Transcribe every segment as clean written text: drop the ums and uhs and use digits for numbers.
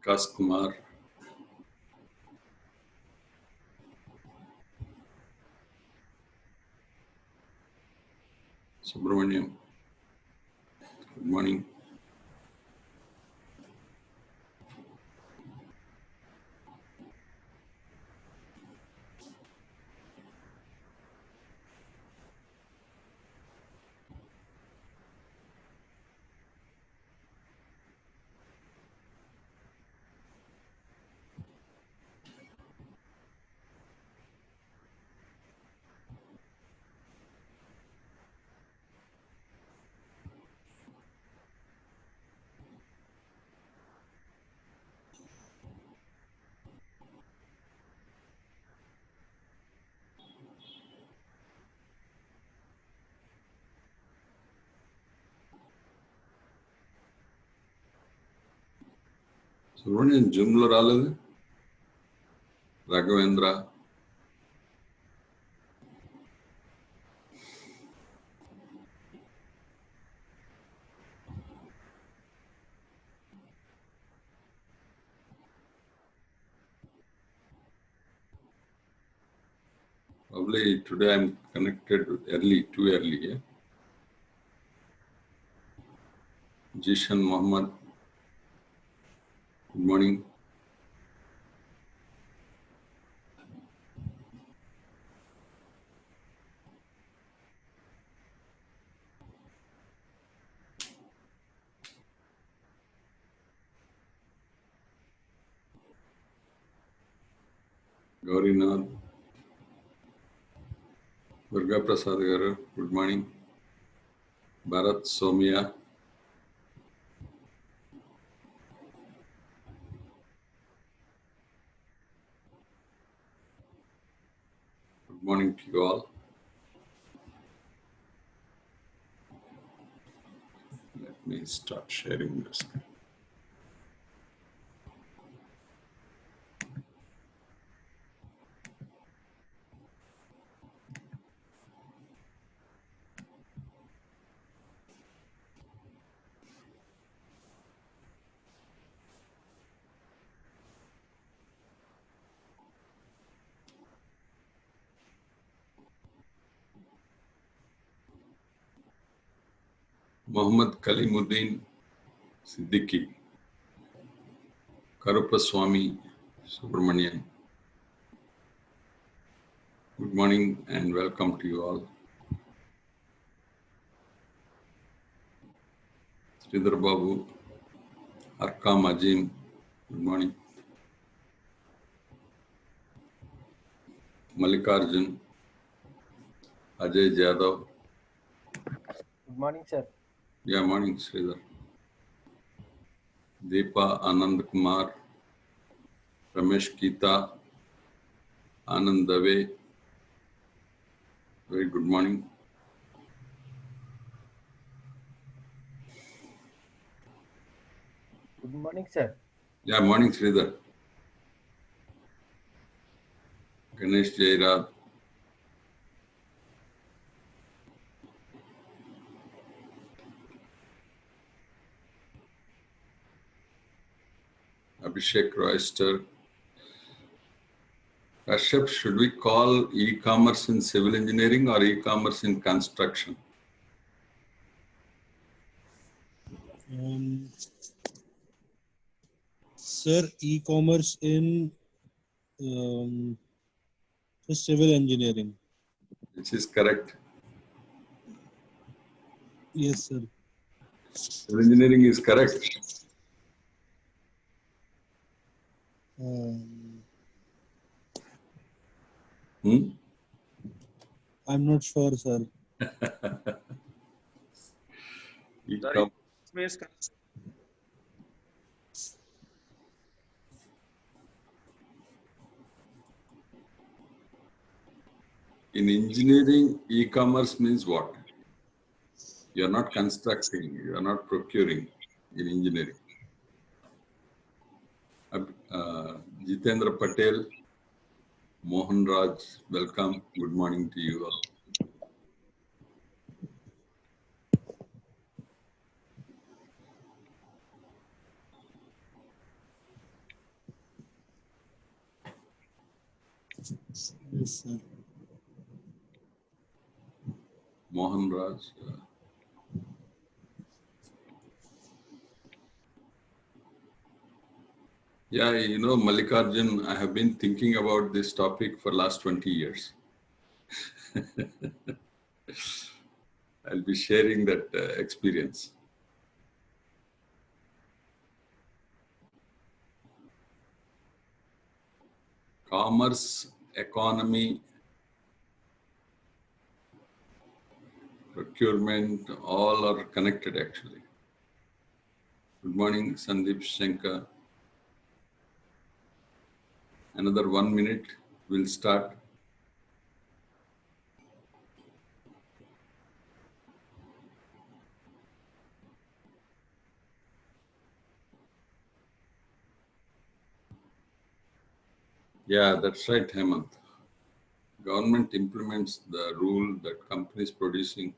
Vikas Kumar, Subramaniam, good morning. Subramaniam Jumla రాలేదు Raghavendra. Probably today I'm connected early, too early. Yeah? Jishan Muhammad, good morning. Gaurinath, Durga Prasad garu, good morning. Bharat Somia, good morning to you all. Let me start sharing this. Muhammad Kalimuddin Siddiqui, Karupaswamy Subramanian. Good morning and welcome to you all. Sridhar Babu, Arkam Ajim, good morning. Mallikarjun, Ajay Jadhav. Good morning, sir. Yeah, morning, Sridhar. Deepa Anand Kumar, Ramesh Geeta, Anand Dave. Very good morning. Good morning, sir. Yeah, morning, Sridhar. Ganesh Jairad. Abhishek Royster. Kashyap, should we call e-commerce in civil engineering or e-commerce in construction? Sir, e-commerce in civil engineering. Which is correct. Yes, sir. Civil engineering is correct. I'm not sure, sir. In engineering, e-commerce means what? You are not constructing, you are not procuring in engineering. Jitendra Patel, Mohan Raj, welcome. Good morning to you all. Yes, sir. Mohan Raj. Yeah, you know, Mallikarjun, I have been thinking about this topic for last 20 years. I'll be sharing that experience. Commerce, economy, procurement, all are connected actually. Good morning, Sandeep Shankar. Another 1 minute, we'll start. Yeah, that's right, Hemant. Government implements the rule that companies producing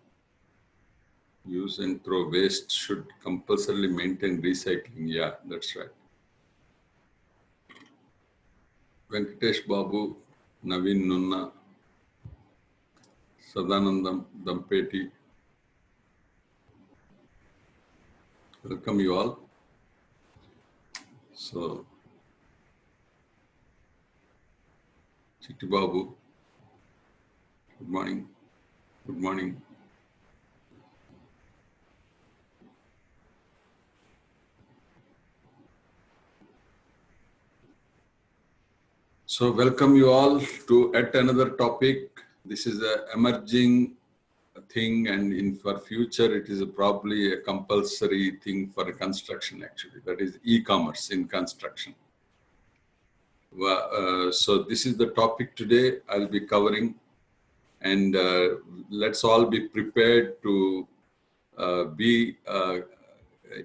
use and throw waste should compulsorily maintain recycling. Yeah, that's right. Venkatesh Babu, Naveen Nunna, Sadanandam Dampeti. Welcome you all. So, Chitti Babu, good morning. Good morning. So, welcome you all to yet another topic. This is an emerging thing, and for future, it is probably a compulsory thing for construction actually. That is e-commerce in construction. So this is the topic today I'll be covering, and let's all be prepared to be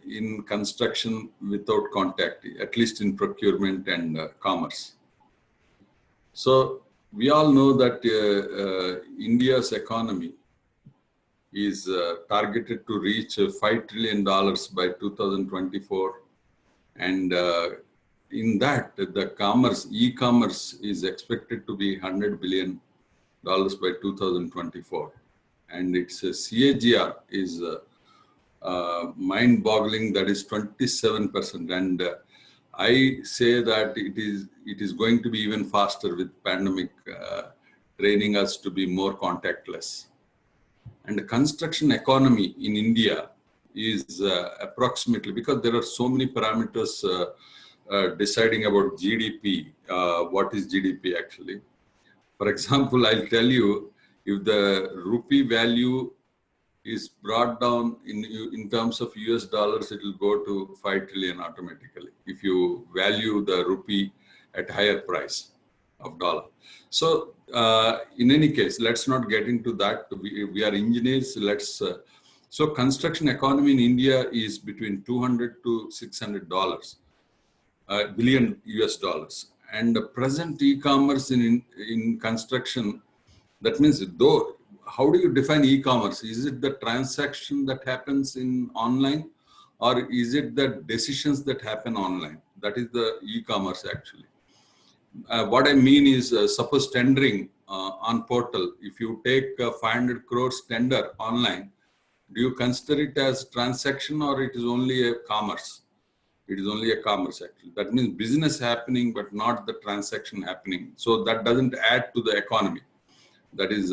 in construction without contact, at least in procurement and commerce. So we all know that India's economy is targeted to reach $5 trillion by 2024, and in that, the e-commerce is expected to be $100 billion by 2024. And its CAGR is mind-boggling, that is 27%. And I say that it is going to be even faster with pandemic training us to be more contactless. And the construction economy in India is approximately, because there are so many parameters deciding about GDP. What is GDP actually? For example, I'll tell you, if the rupee value is brought down in terms of US dollars, it will go to 5 trillion automatically if you value the rupee at higher price of dollar. So in any case, let's not get into that. We are engineers. So construction economy in India is between $200 to $600 billion US dollars. And the present e-commerce in construction, that means though, how do you define e-commerce? Is it the transaction that happens in online, or is it the decisions that happen online? That is the e-commerce actually. What I mean is, suppose tendering on portal, if you take 500 crores tender online, do you consider it as transaction or it is only a commerce? It is only a commerce actually. That means business happening, but not the transaction happening. So that doesn't add to the economy. That is,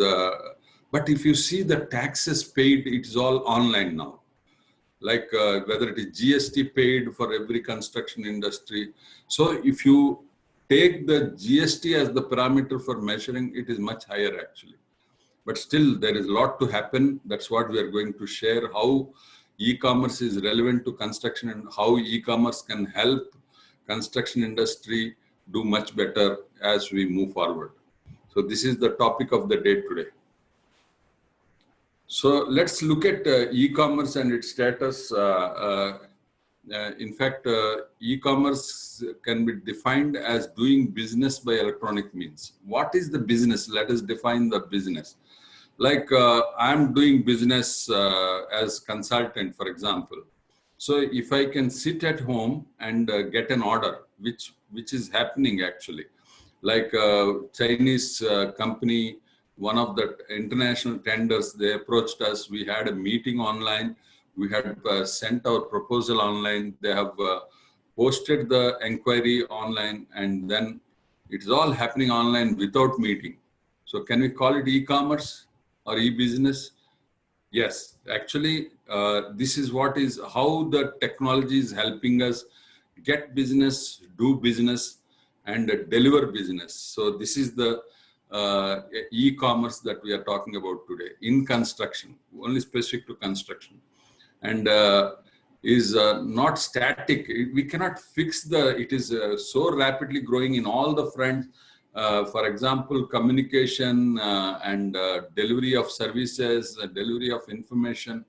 but if you see the taxes paid, it is all online now. Like whether it is GST paid for every construction industry. So if you take the GST as the parameter for measuring, it is much higher actually. But still, there is a lot to happen. That's what we are going to share, how e-commerce is relevant to construction and how e-commerce can help construction industry do much better as we move forward. So this is the topic of the day today. So let's look at e-commerce and its status. In fact, e-commerce can be defined as doing business by electronic means. What is the business? Let us define the business. Like I'm doing business as consultant, for example. So if I can sit at home and get an order, which is happening actually. Like Chinese company, one of the international tenders, they approached us. We had a meeting online. We had sent our proposal online. They have posted the inquiry online, and then it's all happening online without meeting. So can we call it e-commerce or e-business? Yes, actually, this is how the technology is helping us get business, do business, and deliver business. So this is the e-commerce that we are talking about today in construction, only specific to construction, and is not static. We cannot fix it is so rapidly growing in all the fronts. For example, communication and delivery of services, delivery of information.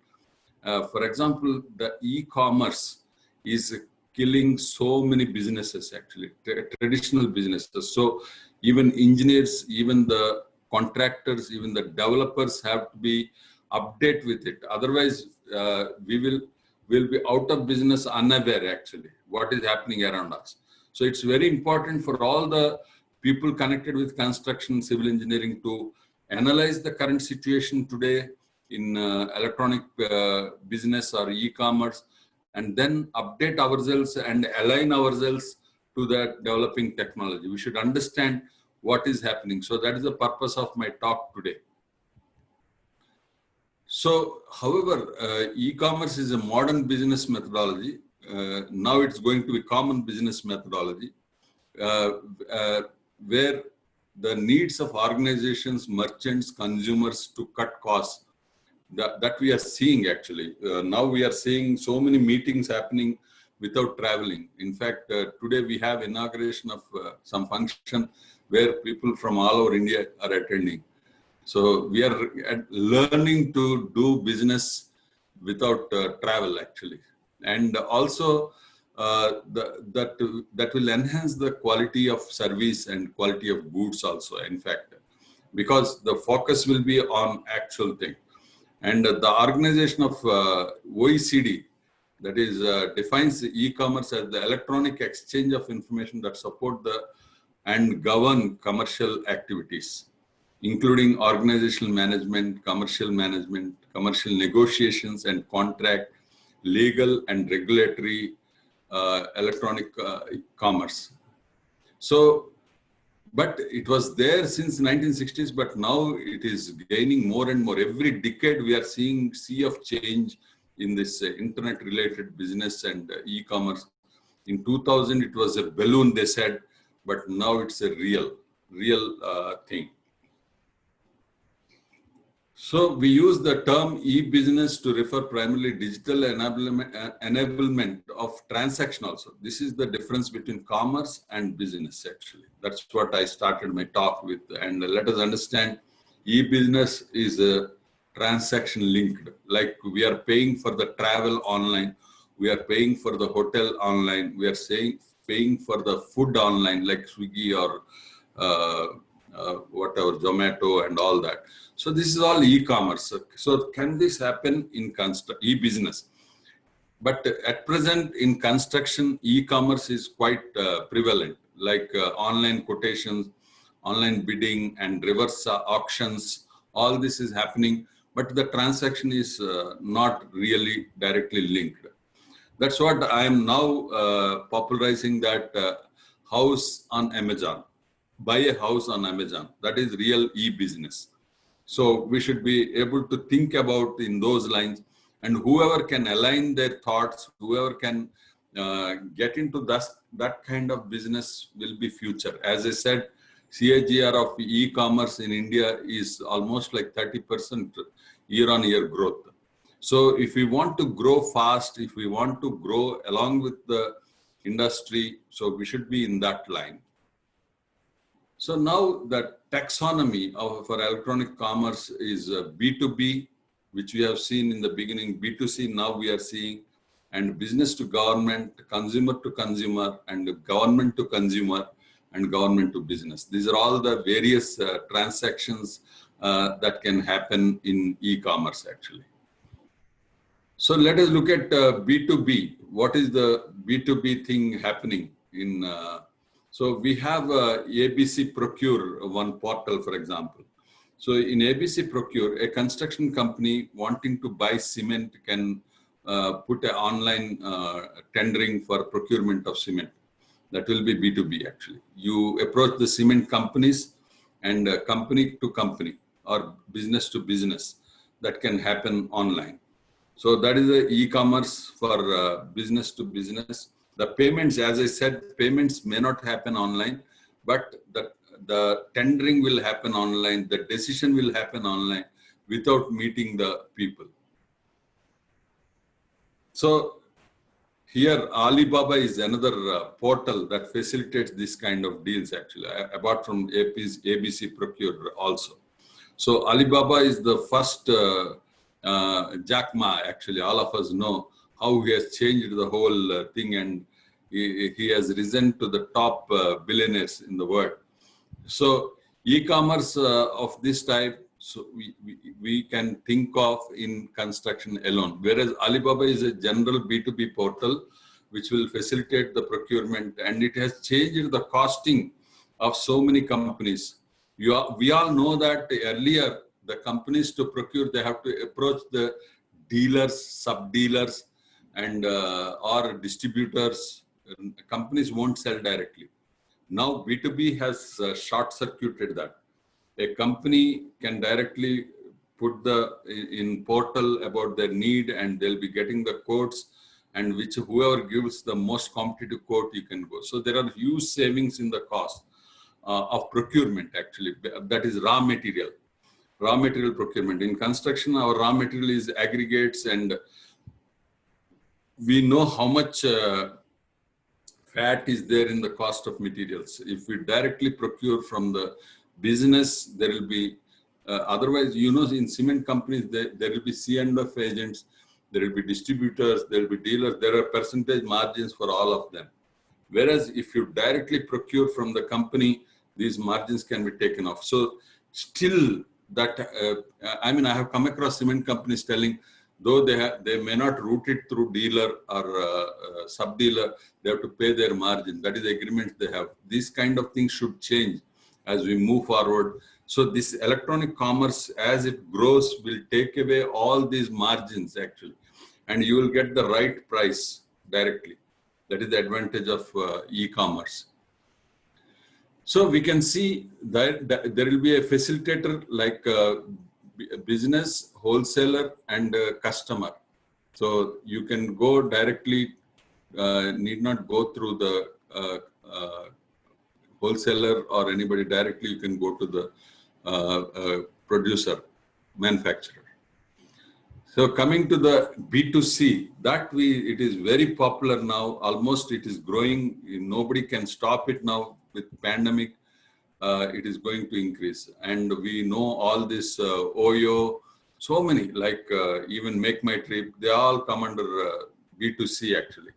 For example, the e-commerce is killing so many businesses, actually, traditional businesses. So even engineers, even the contractors, even the developers have to be update with it. Otherwise, we'll be out of business unaware, actually, what is happening around us. So it's very important for all the people connected with construction, civil engineering to analyze the current situation today in electronic business or e-commerce, and then update ourselves and align ourselves to the developing technology. We should understand what is happening. So that is the purpose of my talk today. So, however, e-commerce is a modern business methodology. Now it's going to be common business methodology, where the needs of organizations, merchants, consumers to cut costs, that we are seeing actually. Now we are seeing so many meetings happening without traveling. In fact, today we have inauguration of some function where people from all over India are attending. So we are learning to do business without travel, actually. And also that will enhance the quality of service and quality of goods also, in fact, because the focus will be on actual thing. And the organization of OECD, that is, defines e-commerce as the electronic exchange of information that support and govern commercial activities, including organizational management, commercial negotiations and contract, legal and regulatory electronic commerce. So, but it was there since 1960s, but now it is gaining more and more. Every decade we are seeing sea of change in this internet related business and e-commerce. In 2000 it was a balloon, they said, but now it's a real thing. So we use the term e-business to refer primarily digital enablement of transaction also. This is the difference between commerce and business, actually. That's what I started my talk with. And let us understand, e-business is a transaction linked. Like we are paying for the travel online, we are paying for the hotel online, we are paying for the food online like Swiggy or whatever, Zomato and all that. So this is all e-commerce. So can this happen in e-business? But at present in construction, e-commerce is quite prevalent, like online quotations, online bidding and reverse auctions. All this is happening, but the transaction is not really directly linked. That's what I am now popularizing, that house on Amazon. Buy a house on Amazon. That is real e-business. So we should be able to think about in those lines, and whoever can align their thoughts, whoever can get into that kind of business will be future. As I said, CAGR of e-commerce in India is almost like 30% year-on-year growth. So if we want to grow fast, if we want to grow along with the industry, so we should be in that line. So now the taxonomy for electronic commerce is B2B, which we have seen in the beginning, B2C now we are seeing, and business to government, consumer to consumer, and government to consumer, and government to business. These are all the various transactions that can happen in e-commerce, actually. So let us look at B2B. What is the B2B thing happening in So we have ABC Procure, one portal, for example. So in ABC Procure, a construction company wanting to buy cement can put an online tendering for procurement of cement. That will be B2B actually. You approach the cement companies and company to company or business to business. That can happen online. So that is the e-commerce for business to business. The payments, as I said, payments may not happen online, but the tendering will happen online. The decision will happen online without meeting the people. So here, Alibaba is another portal that facilitates this kind of deals actually, apart from ABC Procure also. So Alibaba is the first Jack Ma, actually. All of us know how he has changed the whole thing, and he has risen to the top billionaires in the world. So e-commerce of this type, so we can think of in construction alone, whereas Alibaba is a general B2B portal which will facilitate the procurement, and it has changed the costing of so many companies. We all know that earlier the companies to procure, they have to approach the dealers, sub-dealers, and or distributors. Companies won't sell directly. Now B2B has short-circuited that. A company can directly put in portal about their need, and they'll be getting the quotes, and whoever gives the most competitive quote, you can go. So there are huge savings in the cost of procurement actually. That is raw material procurement. In construction, our raw material is aggregates, and we know how much fat is there in the cost of materials. If we directly procure from the business, there will be, otherwise, in cement companies, there will be C&F agents, there will be distributors, there will be dealers, there are percentage margins for all of them. Whereas if you directly procure from the company, these margins can be taken off. So still that, I have come across cement companies telling, though they may not route it through dealer or sub-dealer, they have to pay their margin. That is the agreement they have. These kind of things should change as we move forward. So this electronic commerce, as it grows, will take away all these margins actually, and you will get the right price directly. That is the advantage of e-commerce. So we can see that there will be a facilitator like business, wholesaler, and customer. So you can go directly, need not go through the wholesaler or anybody directly. You can go to the producer, manufacturer. So coming to the B2C, it is very popular now. Almost it is growing. Nobody can stop it now with pandemic. It is going to increase. And we know all this OYO, so many, like even Make My Trip, they all come under B2C actually.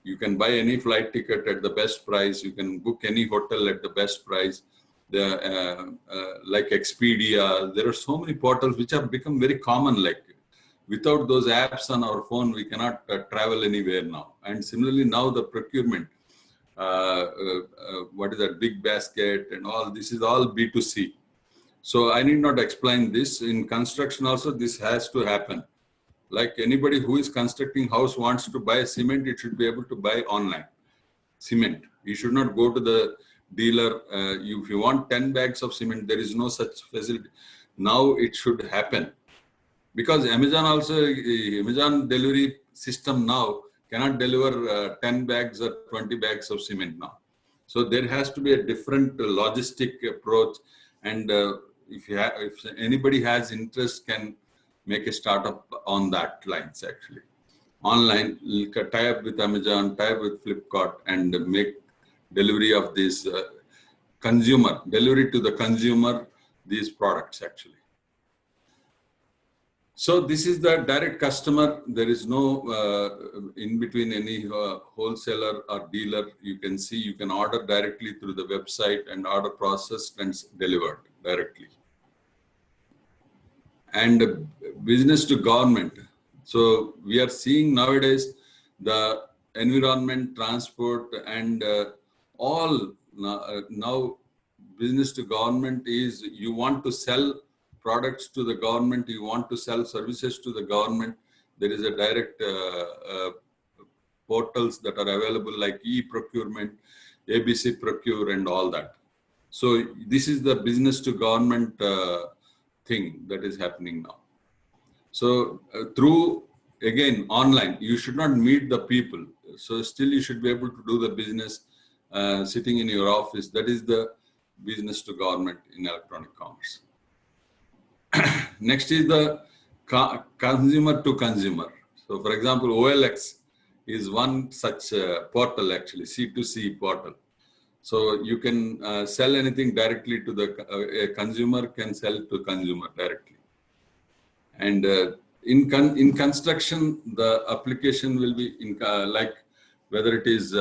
You can buy any flight ticket at the best price. You can book any hotel at the best price. Like Expedia, there are so many portals which have become very common. Like without those apps on our phone, we cannot travel anywhere now. And similarly, now the procurement, what is that, Big Basket and all, this is all B2C. So I need not explain this. In construction also, this has to happen. Like anybody who is constructing house wants to buy cement, it should be able to buy online cement. You should not go to the dealer. If you want 10 bags of cement, there is no such facility. Now it should happen. Because Amazon delivery system now cannot deliver 10 bags or 20 bags of cement now. So there has to be a different logistic approach. And if anybody has interest, can make a startup on that lines actually. Online, tie up with Amazon, tie up with Flipkart, and make delivery of this delivery to the consumer, these products actually. So this is the direct customer. There is no in between any wholesaler or dealer. You can see, you can order directly through the website and order processed and delivered directly. And business to government. So we are seeing nowadays the environment, transport, and all now business to government is you want to sell products to the government, you want to sell services to the government. There is a direct portals that are available like e-procurement, ABC Procure and all that. So this is the business to government thing that is happening now. So through, again, online, you should not meet the people. So still you should be able to do the business sitting in your office. That is the business to government in electronic commerce. Next is the consumer to consumer. So for example, OLX is one such portal actually, C2C portal. So you can sell anything directly to the a consumer can sell to consumer directly. And in construction, the application will be in like whether it is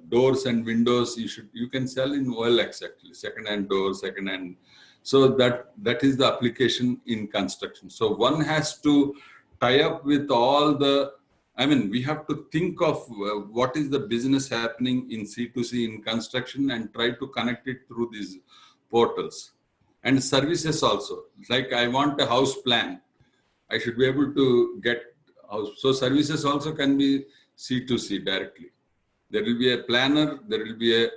doors and windows, you can sell in OLX actually, second-hand doors, second-hand. So that is the application in construction. So one has to tie up with all the, I mean, we have to think of what is the business happening in C2C in construction and try to connect it through these portals. And services also, like I want a house plan, I should be able to get house. So services also can be C2C directly. There will be a planner, there will be a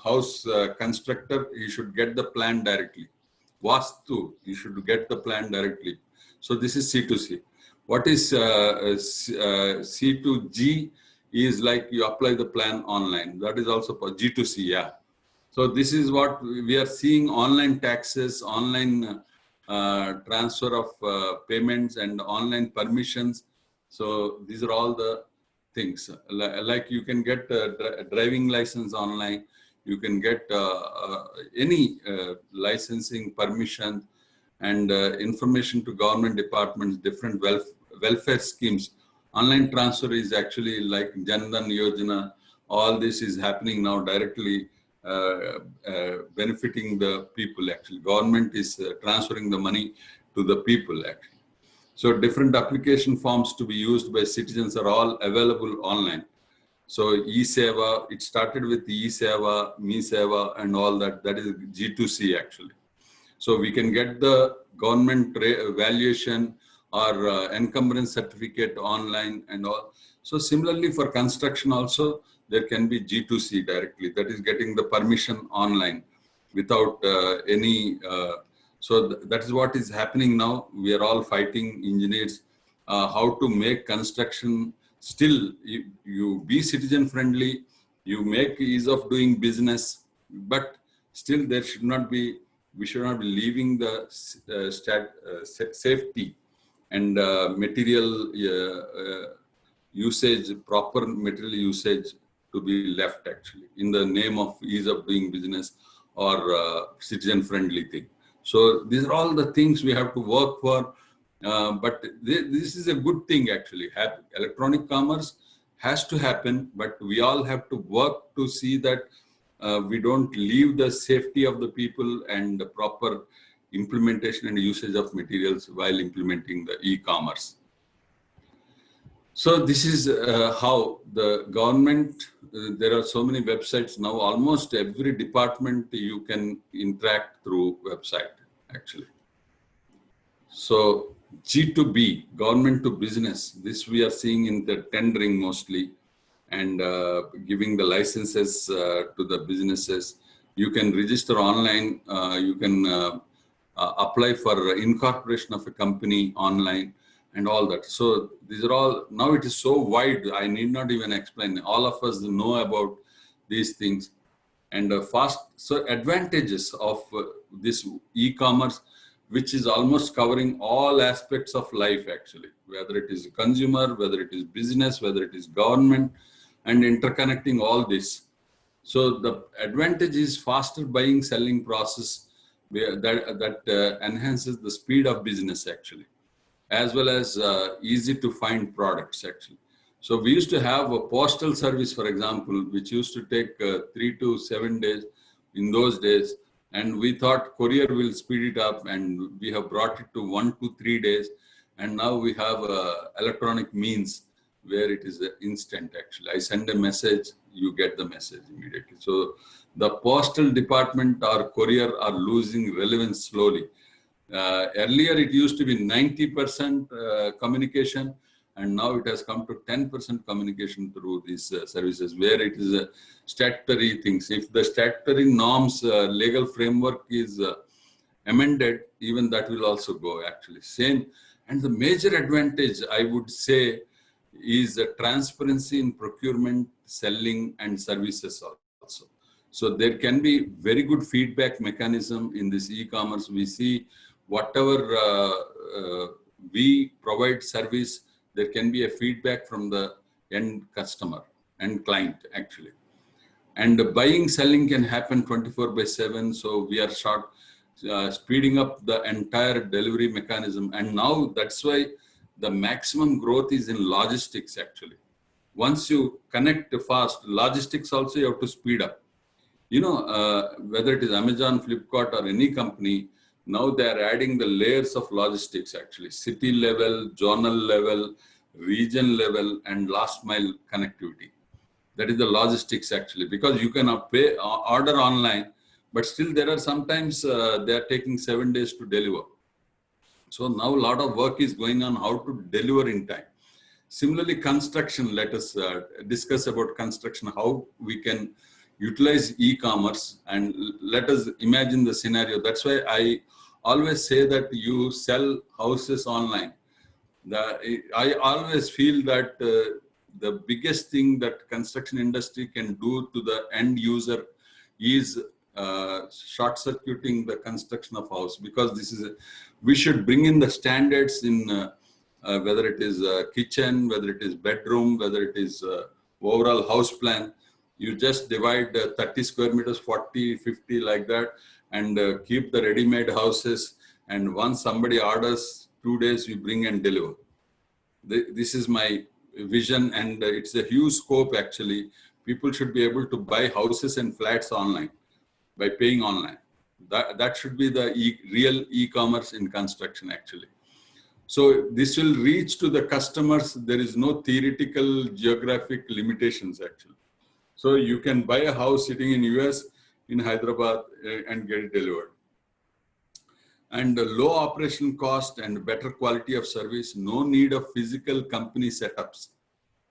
house constructor, you should get the plan directly. Vastu, you should get the plan directly. So this is C2C. What is C2G is like you apply the plan online. That is also for G2C, yeah. So this is what we are seeing: online taxes, online transfer of payments and online permissions. So these are all the things. Like you can get a driving license online. You can get any licensing permission and information to government departments, different welfare schemes. Online transfer is actually like Jan Dhan Yojana. All this is happening now directly, benefiting the people actually. Government is transferring the money to the people actually. So different application forms to be used by citizens are all available online. So e-Seva, it started with e-Seva, me-Seva and all that. That is G2C actually. So we can get the government valuation or encumbrance certificate online and all. So similarly for construction also, there can be G2C directly. That is getting the permission online without any. So that is what is happening now. We are all fighting engineers how to make construction still. You be citizen friendly, you make ease of doing business, but still there should not be. We should not be leaving the safety and material usage, proper material usage to be left actually in the name of ease of doing business or citizen friendly thing. So these are all the things we have to work for. But this is a good thing actually. Electronic commerce has to happen, but we all have to work to see that we don't leave the safety of the people and the proper implementation and usage of materials while implementing the e-commerce. So this is how the government, there are so many websites now, almost every department you can interact through website actually. So G2B, government to business, this we are seeing in the tendering mostly and giving the licenses to the businesses. You can register online, you can apply for incorporation of a company online and all that. So these are all, now it is so wide, I need not even explain. All of us know about these things. And so advantages of this e-commerce, which is almost covering all aspects of life actually, whether it is consumer, whether it is business, whether it is government, and interconnecting all this. So the advantage is faster buying, selling process that enhances the speed of business actually, as well as easy to find products actually. So we used to have a postal service, for example, which used to take 3 to 7 days in those days. And we thought courier will speed it up, and we have brought it to 1 to 3 days. And now we have electronic means where it is instant actually. I send a message, you get the message immediately. So the postal department or courier are losing relevance slowly. Earlier it used to be 90% communication, and now it has come to 10% communication through these services, where it is statutory things. If the statutory norms, legal framework is amended, even that will also go actually. Same. And the major advantage, I would say, is the transparency in procurement, selling, and services also. So there can be very good feedback mechanism in this e-commerce. We see whatever we provide service, there can be a feedback from the end customer and client actually. And the buying, selling can happen 24/7. So we are speeding up the entire delivery mechanism. And now that's why the maximum growth is in logistics actually. Once you connect fast, logistics also you have to speed up. You know, whether it is Amazon, Flipkart, or any company, now they are adding the layers of logistics actually. City level, zonal level, region level, and last mile connectivity. That is the logistics actually, because you can order online, but still there are sometimes they are taking 7 days to deliver. So now a lot of work is going on how to deliver in time. Similarly, construction, let us discuss about construction, how we can utilize e-commerce, and let us imagine the scenario. That's why I always say that you sell houses online. I always feel that the biggest thing that construction industry can do to the end user is short-circuiting the construction of house, because this is we should bring in the standards in whether it is kitchen, whether it is bedroom, whether it is overall house plan. You just divide 30 square meters, 40, 50 like that, and keep the ready-made houses. And once somebody orders, 2 days you bring and deliver. This is my vision, and it's a huge scope actually. People should be able to buy houses and flats online by paying online. That should be the real e-commerce in construction actually. So this will reach to the customers. There is no theoretical geographic limitations actually. So you can buy a house sitting in US, in Hyderabad, and get it delivered. And low operation cost and better quality of service, no need of physical company setups.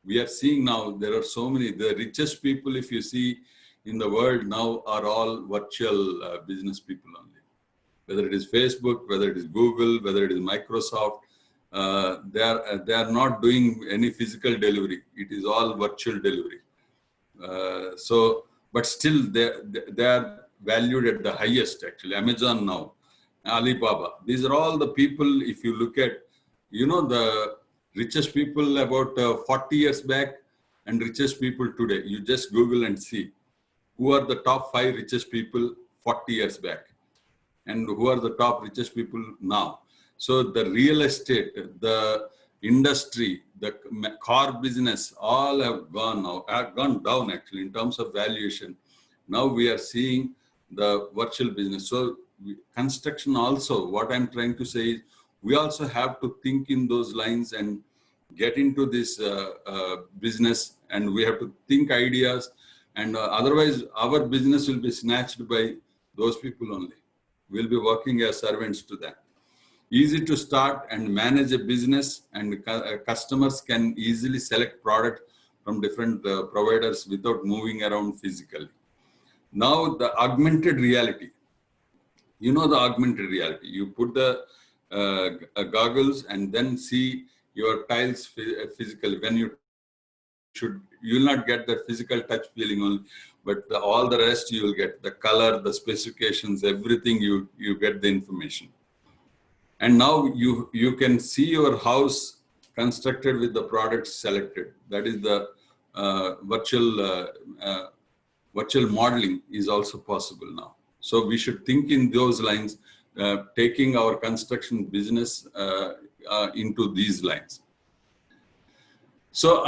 We are seeing now, there are so many, the richest people, if you see in the world now, are all virtual business people only. Whether it is Facebook, whether it is Google, whether it is Microsoft, they are not doing any physical delivery. It is all virtual delivery. But still they are valued at the highest actually. Amazon now, Alibaba, these are all the people. If you look at, you know, the richest people about 40 years back and richest people today, you just Google and see who are the top 5 richest people 40 years back and who are the top richest people now. So the real estate, the industry, the car business, all have gone down actually in terms of valuation. Now we are seeing the virtual business. So construction also, what I'm trying to say is, we also have to think in those lines and get into this business, and we have to think ideas, and otherwise our business will be snatched by those people only. We'll be working as servants to them. Easy to start and manage a business, and customers can easily select product from different providers without moving around physically. Now the augmented reality. You know the augmented reality. You put the goggles and then see your tiles physically. When you will not get the physical touch feeling only, but all the rest you will get, the color, the specifications, everything you get the information. And now you can see your house constructed with the products selected. That is the virtual modeling is also possible now. So we should think in those lines, taking our construction business into these lines. So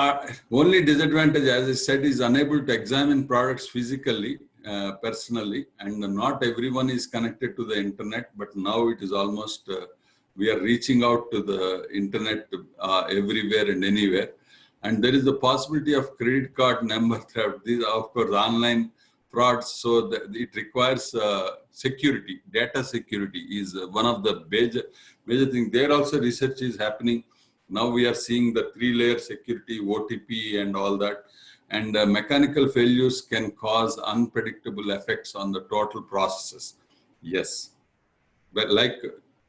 only disadvantage, as I said, is unable to examine products physically, personally, and not everyone is connected to the internet, but now it is almost, we are reaching out to the internet everywhere and anywhere. And there is the possibility of credit card number theft. These are, of course, online frauds. So it requires security. Data security is one of the major things. There also research is happening. Now we are seeing the 3-layer security, OTP and all that. And mechanical failures can cause unpredictable effects on the total processes. Yes. But like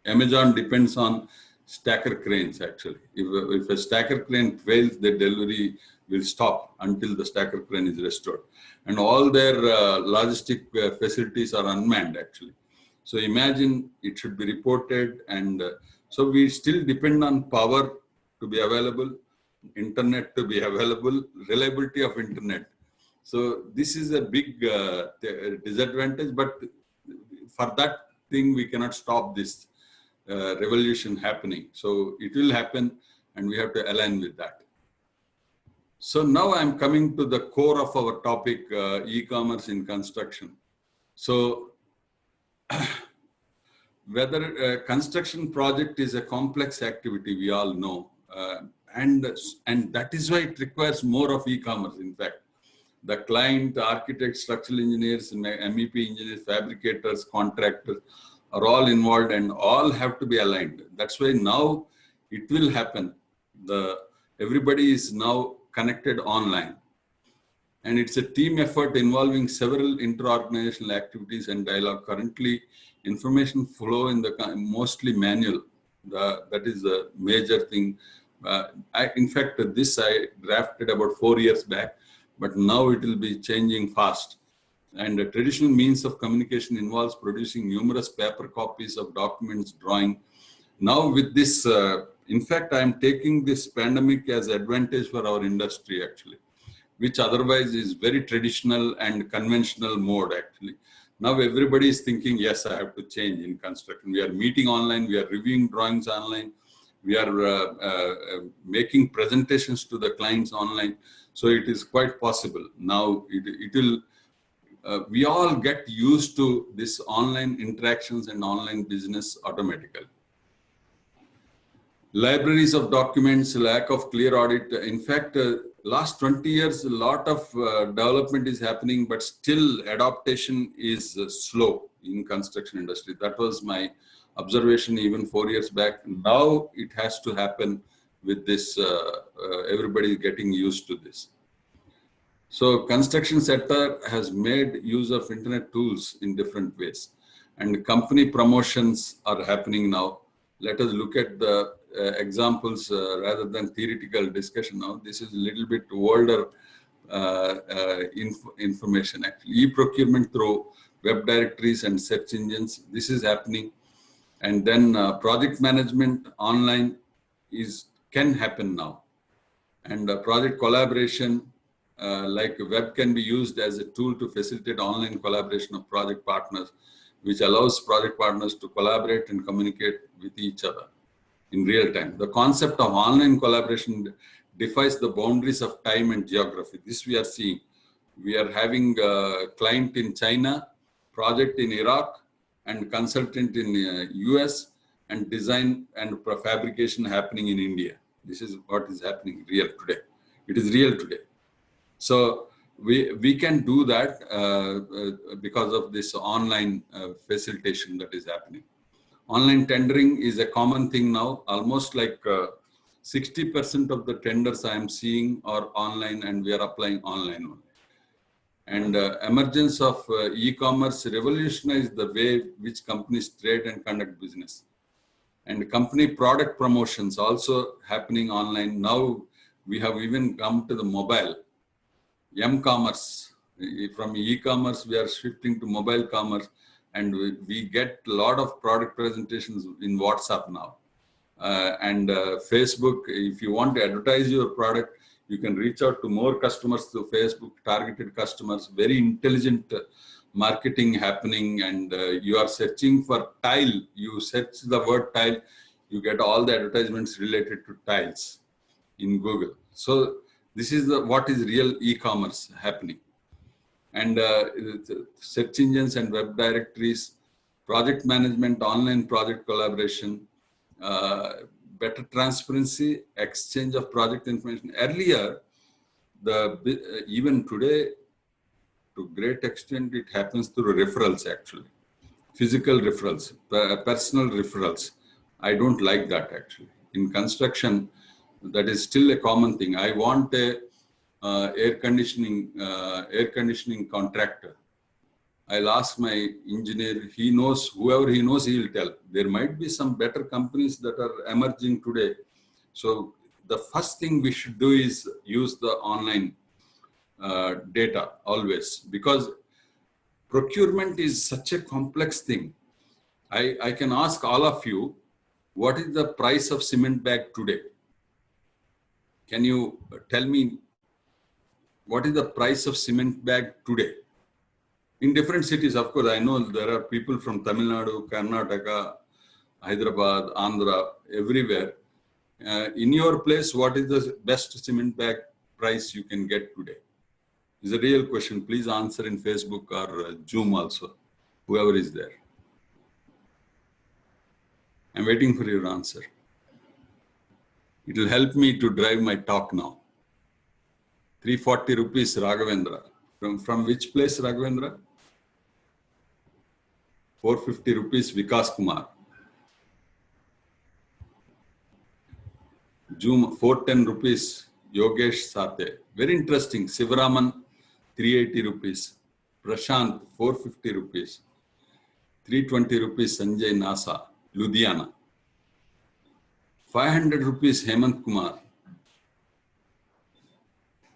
Amazon depends on stacker cranes actually. If a stacker crane fails, the delivery will stop until the stacker crane is restored. And all their logistic facilities are unmanned actually. So imagine it should be reported, and so we still depend on power to be available, internet to be available, reliability of internet. So this is a big disadvantage, but for that thing we cannot stop this revolution happening. So it will happen and we have to align with that. So now I'm coming to the core of our topic, e-commerce in construction. So whether a construction project is a complex activity, we all know. And that is why it requires more of e-commerce. In fact, the client, the architects, structural engineers, MEP engineers, fabricators, contractors are all involved and all have to be aligned. That's why now it will happen. Everybody is now connected online. And it's a team effort involving several inter-organizational activities and dialogue. Currently, information flow in the mostly manual. That is the major thing. In fact, this I drafted about 4 years back, but now it will be changing fast. And the traditional means of communication involves producing numerous paper copies of documents, drawing. Now with this, in fact, I'm taking this pandemic as advantage for our industry actually, which otherwise is very traditional and conventional mode actually. Now everybody is thinking, yes, I have to change in construction. We are meeting online, we are reviewing drawings online, we are making presentations to the clients online. So it is quite possible. Now it will, we all get used to this online interactions and online business automatically. Libraries of documents, lack of clear audit. In fact, last 20 years, a lot of development is happening, but still adaptation is slow in construction industry. That was my observation even 4 years back. Now it has to happen with this, everybody getting used to this. So construction sector has made use of internet tools in different ways, and company promotions are happening now. Let us look at the examples rather than theoretical discussion now. This is a little bit older information actually. E-procurement through web directories and search engines. This is happening. And then project management online can happen now. And project collaboration, like web can be used as a tool to facilitate online collaboration of project partners, which allows project partners to collaborate and communicate with each other in real time. The concept of online collaboration defies the boundaries of time and geography. This we are seeing. We are having a client in China, project in Iraq, and consultant in US, and design and fabrication happening in India. This is what is happening real today. It is real today. So we can do that because of this online facilitation that is happening. Online tendering is a common thing now. Almost like 60% of the tenders I am seeing are online, and we are applying online only. And emergence of e-commerce revolutionized the way which companies trade and conduct business. And company product promotions also happening online. Now we have even come to the mobile. M-commerce, from e-commerce we are shifting to mobile commerce, and we get a lot of product presentations in WhatsApp now. And Facebook, if you want to advertise your product, you can reach out to more customers through Facebook, targeted customers, very intelligent marketing happening. And you are searching for tile, you search the word tile, you get all the advertisements related to tiles in Google. So this is what is real e-commerce happening. And search engines and web directories, project management, online project collaboration, better transparency, exchange of project information. Earlier, even today, to great extent, it happens through referrals actually. Physical referrals, personal referrals. I don't like that actually. In construction, that is still a common thing. I want a air conditioning contractor. I'll ask my engineer, he knows, whoever he knows, he will tell. There might be some better companies that are emerging today. So the first thing we should do is use the online data always, because procurement is such a complex thing. I can ask all of you, what is the price of cement bag today? Can you tell me what is the price of cement bag today? In different cities, of course, I know there are people from Tamil Nadu, Karnataka, Hyderabad, Andhra, everywhere. In your place, what is the best cement bag price you can get today? It's a real question. Please answer in Facebook or Zoom also, whoever is there. I'm waiting for your answer. It will help me to drive my talk now. 340 rupees, Raghavendra. From which place, Raghavendra? 450 rupees, Vikas Kumar. Zoom, 410 rupees, Yogesh Sate. Very interesting. Sivaraman, 380 rupees. Prashant, 450 rupees. 320 rupees, Sanjay Nasa, Ludhiana. 500 rupees, Hemant Kumar.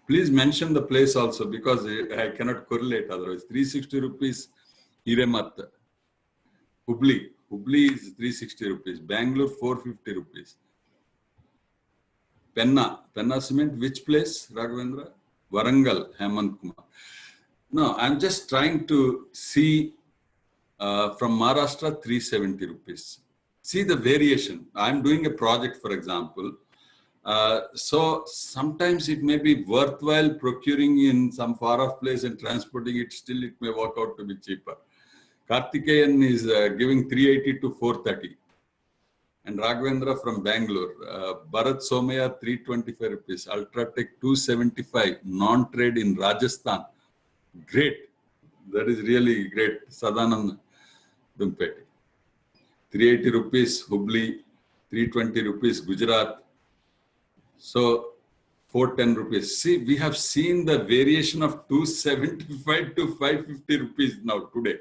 Please mention the place also, because I cannot correlate otherwise. 360 rupees, Hiremat. Hubli is 360 rupees. Bangalore, 450 rupees. Penna cement, which place, Raghavendra? Warangal, Hemant Kumar. No, I'm just trying to see from Maharashtra, 370 rupees. See the variation. I'm doing a project, for example. So sometimes it may be worthwhile procuring in some far off place and transporting it. Still, it may work out to be cheaper. Karthikeyan is giving 380 to 430. And Raghavendra from Bangalore. Bharat Somaya, 325 rupees. Ultratech, 275. Non-trade in Rajasthan. Great. That is really great. Sadanand Dumpeti. 380 rupees, Hubli. 320 rupees, Gujarat. So, 410 rupees. See, we have seen the variation of 275 to 550 rupees now today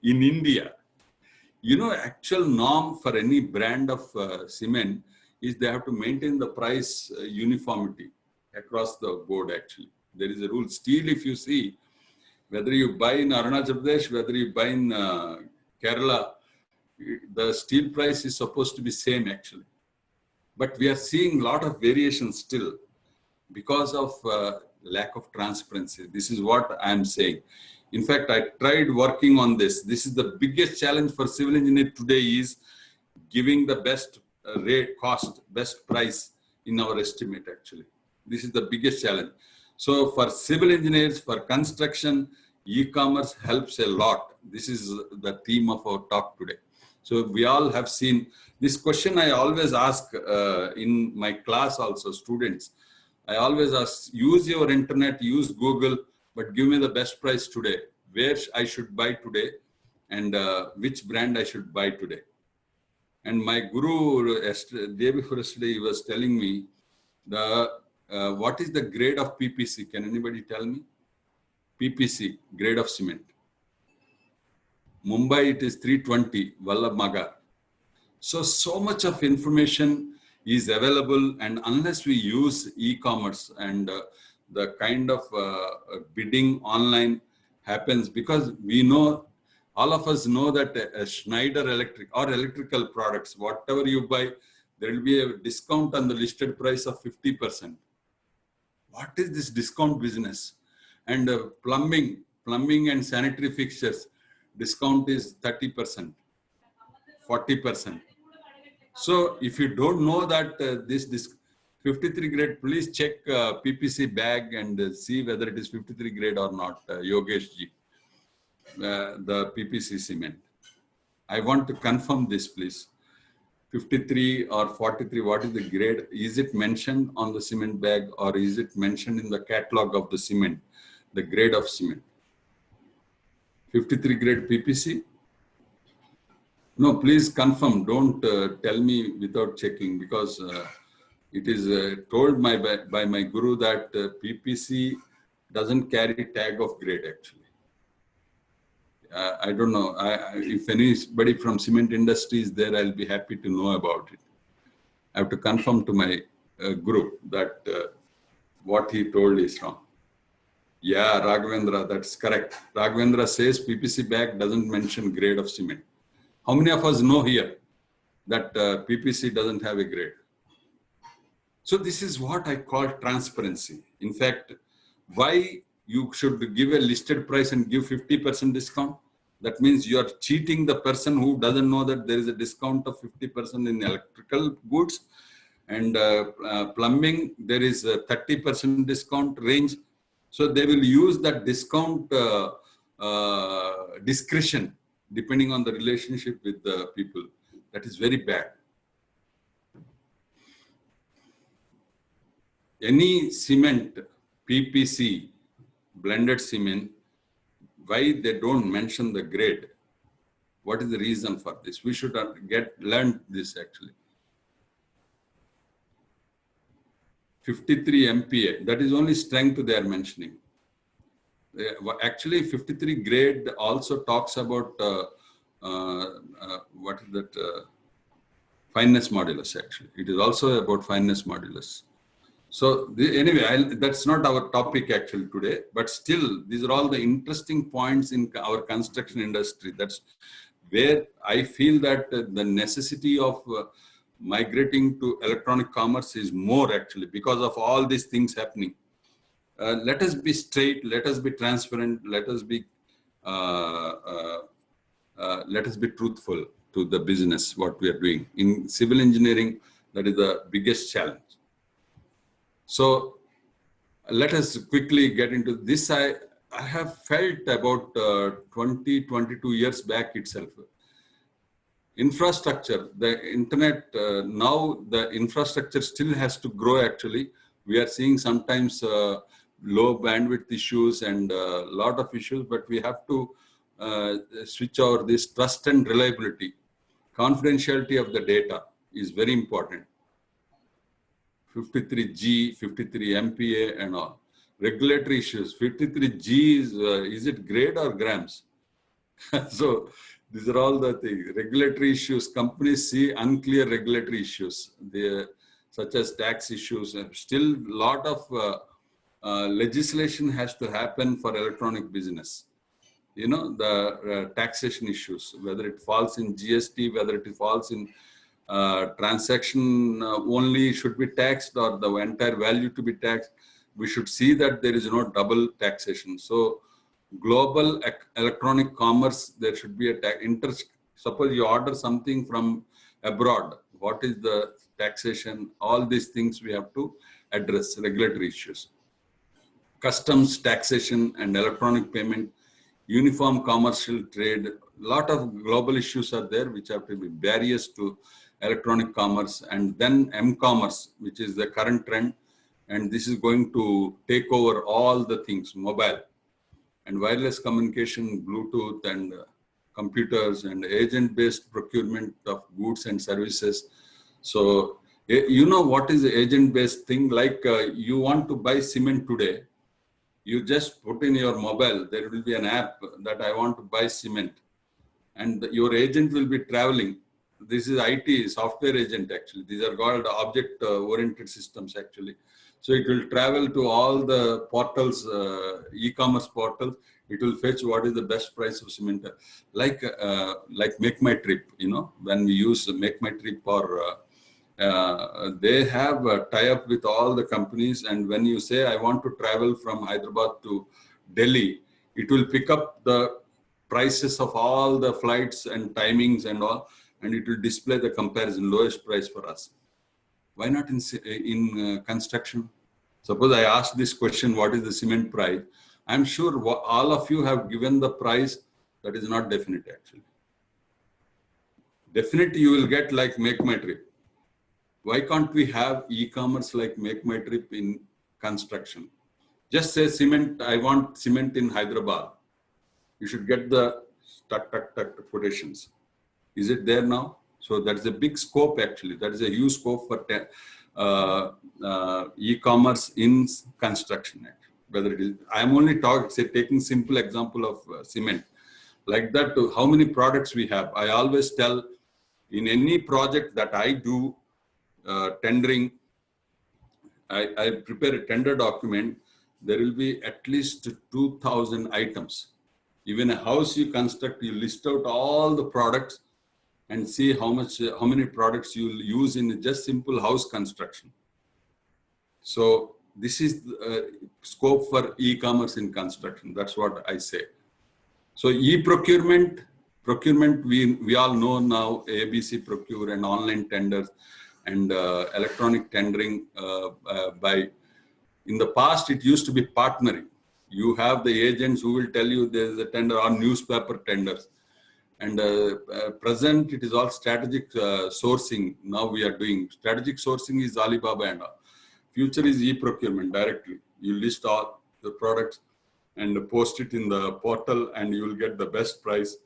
in India. You know, actual norm for any brand of cement is they have to maintain the price uniformity across the board actually. There is a rule. Steel, if you see, whether you buy in Arunachal Pradesh, whether you buy in Kerala, the steel price is supposed to be same actually. But we are seeing a lot of variation still because of lack of transparency. This is what I am saying. In fact, I tried working on this. This is the biggest challenge for civil engineer today is giving the best rate, cost, best price in our estimate actually. This is the biggest challenge. So for civil engineers, for construction, e-commerce helps a lot. This is the theme of our talk today. So we all have seen this question. I always ask in my class also, students. I always ask, use your internet, use Google, but give me the best price today, where I should buy today, and which brand I should buy today. And my guru, day before yesterday, he was telling me, what is the grade of PPC? Can anybody tell me? PPC, grade of cement. Mumbai, it is 320, Vallabh Magar. So much of information is available, and unless we use e-commerce and the kind of bidding online happens, because we know, all of us know that Schneider Electric or electrical products, whatever you buy, there will be a discount on the listed price of 50%. What is this discount business? And plumbing and sanitary fixtures, discount is 30%, 40%. So if you don't know that this 53 grade, please check PPC bag and see whether it is 53 grade or not, Yogesh ji, the PPC cement. I want to confirm this, please. 53 or 43, what is the grade? Is it mentioned on the cement bag or is it mentioned in the catalog of the cement, the grade of cement? 53 grade PPC? No, please confirm. Don't tell me without checking, because it is told by my guru that PPC doesn't carry tag of grade actually. I don't know. If anybody from cement industry is there, I'll be happy to know about it. I have to confirm to my group that what he told is wrong. Yeah, Raghavendra, that's correct. Raghavendra says PPC bag doesn't mention grade of cement. How many of us know here that PPC doesn't have a grade? So this is what I call transparency. In fact, why you should give a listed price and give 50% discount? That means you are cheating the person who doesn't know that there is a discount of 50% in electrical goods, and plumbing, there is a 30% discount range. So they will use that discount discretion depending on the relationship with the people. That is very bad. Any cement, PPC, blended cement, why they don't mention the grade? What is the reason for this? We should learn this actually. 53 MPa, that is only strength they are mentioning. Actually, 53 grade also talks about what is that? Fineness modulus actually. It is also about fineness modulus. So anyway, that's not our topic actually today, but still these are all the interesting points in our construction industry. That's where I feel that the necessity of migrating to electronic commerce is more actually because of all these things happening. Let us be straight, let us be transparent, let us be truthful to the business, what we are doing. In civil engineering, that is the biggest challenge. So let us quickly get into this. I have felt about 20, 22 years back itself. Infrastructure, the internet, now the infrastructure still has to grow actually. We are seeing sometimes low bandwidth issues and a lot of issues, but we have to switch over this trust and reliability. Confidentiality of the data is very important. 53G, 53 MPa and all. Regulatory issues, 53G is it grade or grams? So these are all the things. Regulatory issues, companies see unclear regulatory issues, such as tax issues. Still a lot of legislation has to happen for electronic business. You know, the taxation issues, whether it falls in GST, whether it falls in transaction only should be taxed or the entire value to be taxed. We should see that there is no double taxation. So global electronic commerce, there should be a tax. Suppose you order something from abroad, what is the taxation? All these things we have to address, regulatory issues. Customs, taxation and electronic payment, uniform commercial trade, a lot of global issues are there which have to be barriers to electronic commerce. And then m-commerce, which is the current trend, and this is going to take over all the things, mobile and wireless communication, Bluetooth and computers and agent-based procurement of goods and services. So you know what is the agent-based thing? Like you want to buy cement today, you just put in your mobile, there will be an app that I want to buy cement, and your agent will be traveling. This is IT, software agent actually. These are called object-oriented systems actually. So it will travel to all the portals, e-commerce portals. It will fetch what is the best price of cement. Like Make My Trip, you know, when we use Make My Trip, or they have a tie-up with all the companies. And when you say, I want to travel from Hyderabad to Delhi, it will pick up the prices of all the flights and timings and all, and it will display the comparison, lowest price for us. Why not in construction? Suppose I ask this question, what is the cement price? I'm sure all of you have given the price that is not definite actually. Definitely you will get like Make My Trip. Why can't we have e-commerce like Make My Trip in construction? Just say cement, I want cement in Hyderabad. You should get the quotations. Is it there now? So that's a big scope actually. That is a huge scope for e-commerce in construction. Whether it is, I'm only taking simple example of cement. Like that, to how many products we have. I always tell in any project that I do tendering, I prepare a tender document. There will be at least 2,000 items. Even a house you construct, you list out all the products and see how many products you will use in just simple house construction. So this is scope for e-commerce in construction. That's what I say. So e-procurement, we all know now ABC Procure and online tenders and electronic tendering in the past, it used to be partnering. You have the agents who will tell you there's a tender on newspaper tenders. And present, it is all strategic sourcing. Now we are doing strategic sourcing is Alibaba and all. Future is e-procurement directly. You list all the products and post it in the portal and you will get the best price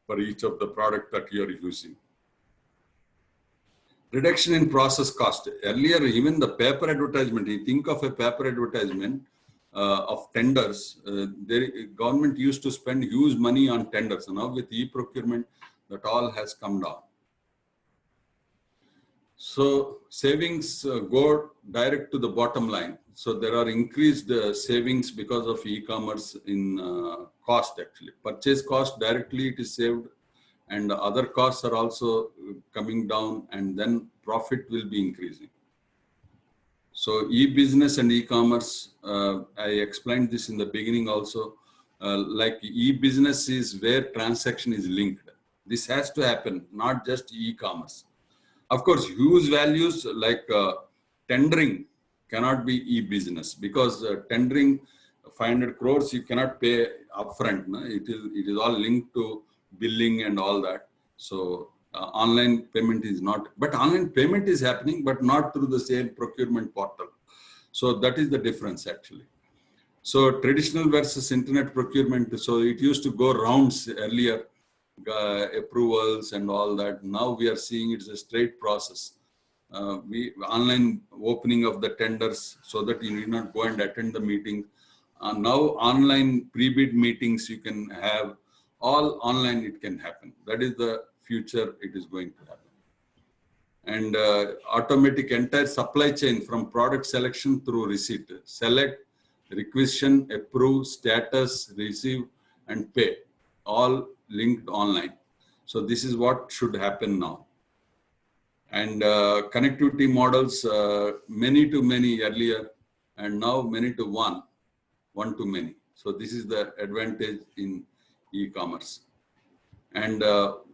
for each of the product that you are using. Reduction in process cost. Earlier, even the paper advertisement, you think of a paper advertisement of tenders, government used to spend huge money on tenders. Now with e-procurement, that all has come down. So savings go direct to the bottom line. So there are increased savings because of e-commerce in cost actually. Purchase cost directly it is saved and other costs are also coming down and then profit will be increasing. So e-business and e-commerce, I explained this in the beginning also, like e-business is where transaction is linked. This has to happen, not just e-commerce. Of course, huge values like tendering cannot be e-business because tendering 500 crores, you cannot pay upfront. No? It is all linked to billing and all that. So online payment is not, but online payment is happening, but not through the same procurement portal. So that is the difference actually. So traditional versus internet procurement. So it used to go rounds earlier, approvals and all that. Now we are seeing it's a straight process. Online opening of the tenders so that you need not go and attend the meeting. Now online pre-bid meetings you can have, all online it can happen. That is the future it is going to happen. And automatic entire supply chain from product selection through receipt. Select, requisition, approve, status, receive and pay. All linked online. So this is what should happen now. And connectivity models, many to many earlier and now many to one to many. So this is the advantage in e-commerce. And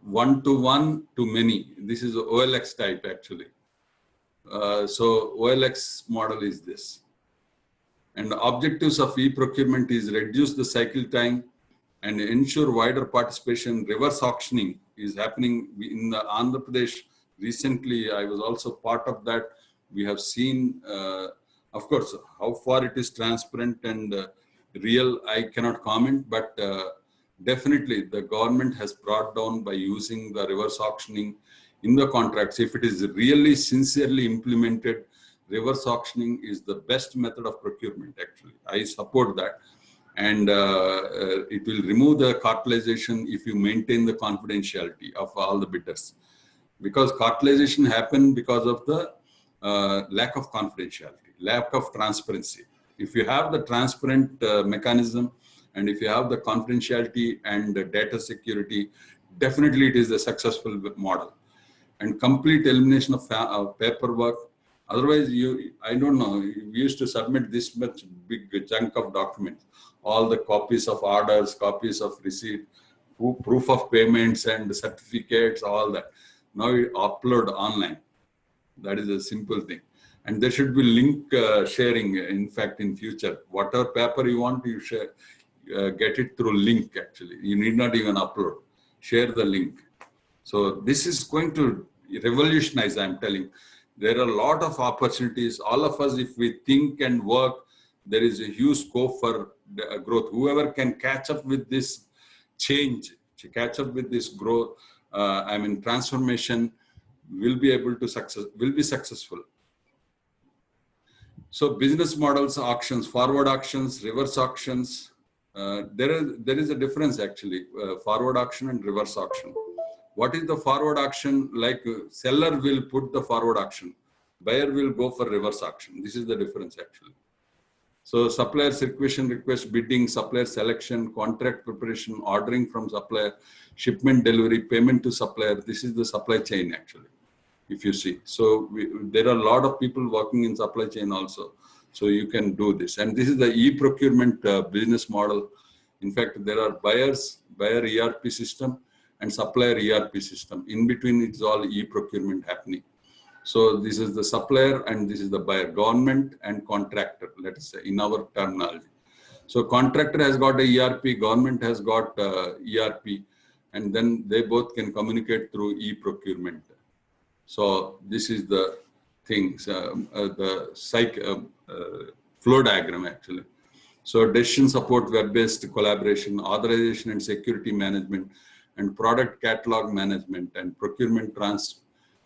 one to many, this is OLX type actually. So OLX model is this. And the objectives of e-procurement is reduce the cycle time and ensure wider participation. Reverse auctioning is happening in the Andhra Pradesh. Recently, I was also part of that. We have seen, of course, how far it is transparent and real, I cannot comment, but definitely the government has brought down by using the reverse auctioning in the contracts. If it is really sincerely implemented, reverse auctioning is the best method of procurement actually. I support that. And it will remove the cartelization if you maintain the confidentiality of all the bidders. Because cartelization happened because of the lack of confidentiality, lack of transparency. If you have the transparent mechanism and if you have the confidentiality and the data security, definitely it is a successful model. And complete elimination of paperwork. Otherwise, I don't know, we used to submit this much big chunk of documents, all the copies of orders, copies of receipt, proof of payments and certificates, all that. Now you upload online. That is a simple thing. And there should be link sharing, in fact, in future. Whatever paper you want, you share, get it through link actually. You need not even upload. Share the link. So this is going to revolutionize, I'm telling. There are a lot of opportunities. All of us, if we think and work, there is a huge scope for growth. Whoever can catch up with this change, to catch up with this growth, transformation, will be able to will be successful. So business models, auctions, forward auctions, reverse auctions. There is a difference actually, forward auction and reverse auction. What is the forward auction? Like seller will put the forward auction, buyer will go for reverse auction. This is the difference actually. So supplier circulation request, bidding, supplier selection, contract preparation, ordering from supplier, shipment delivery, payment to supplier. This is the supply chain actually, if you see. So there are a lot of people working in supply chain also. So you can do this. And this is the e-procurement business model. In fact, there are buyer ERP system and supplier ERP system. In between, it's all e-procurement happening. So this is the supplier and this is the buyer, government and contractor, let us say, in our terminology. So contractor has got a ERP, government has got ERP, and then they both can communicate through e-procurement. So this is the things, the flow diagram actually. So decision support, web-based collaboration, authorization and security management, and product catalog management, and procurement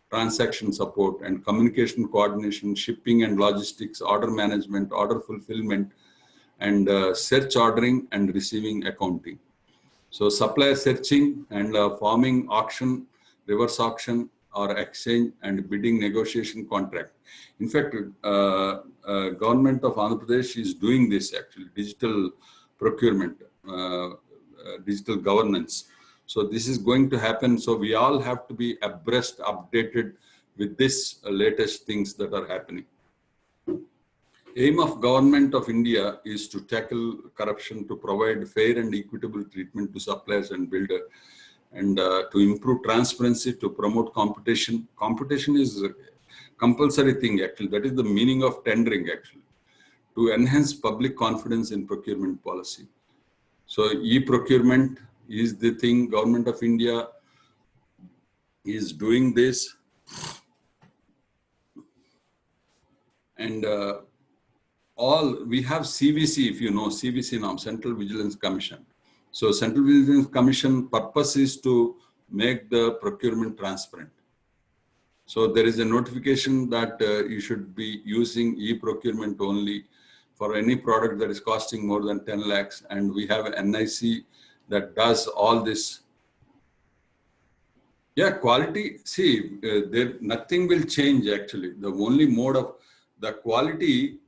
transaction support, and communication coordination, shipping and logistics, order management, order fulfillment, and search ordering and receiving accounting. So supplier searching and forming auction, reverse auction or exchange, and bidding, negotiation, contract. In fact, government of Andhra Pradesh is doing this actually, digital procurement, digital governance. So this is going to happen. So we all have to be abreast, updated with this latest things that are happening. Aim of Government of India is to tackle corruption, to provide fair and equitable treatment to suppliers and builders, and to improve transparency, to promote competition. Competition is a compulsory thing actually. That is the meaning of tendering actually. To enhance public confidence in procurement policy. So e-procurement is the thing. Government of India is doing this. And we have CVC, if you know, CVC now, Central Vigilance Commission. So Central Vigilance Commission purpose is to make the procurement transparent. So there is a notification that you should be using e-procurement only for any product that is costing more than 10 lakhs. And we have an NIC that does all this. Yeah, quality, see, nothing will change actually. The only mode of the quality,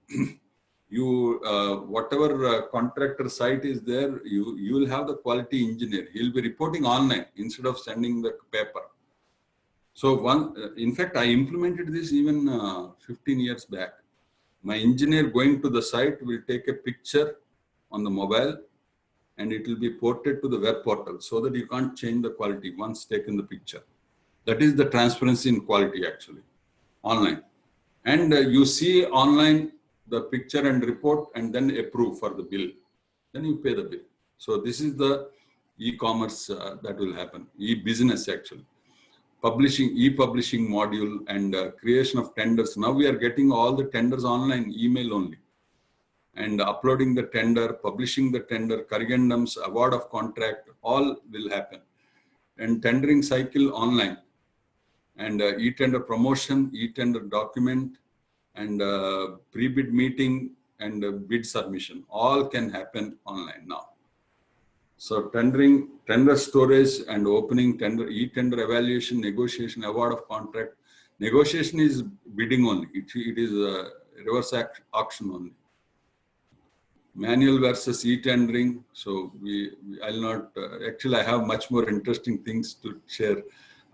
whatever contractor site is there, you will have the quality engineer. He'll be reporting online instead of sending the paper. So in fact, I implemented this even 15 years back. My engineer going to the site will take a picture on the mobile and it will be ported to the web portal so that you can't change the quality once taken the picture. That is the transparency in quality actually, online. And you see online the picture and report and then approve for the bill. Then you pay the bill. So this is the e-commerce that will happen, e-business actually. E-publishing module and creation of tenders. Now we are getting all the tenders online, email only. And uploading the tender, publishing the tender, corrigendums, award of contract, all will happen. And tendering cycle online. And e-tender promotion, e-tender document, and pre-bid meeting and bid submission, all can happen online now. So tendering, tender storage and opening, tender, e-tender evaluation, negotiation, award of contract. Negotiation is bidding only. It is a reverse auction only. Manual versus e-tendering. So I'll not, actually I have much more interesting things to share.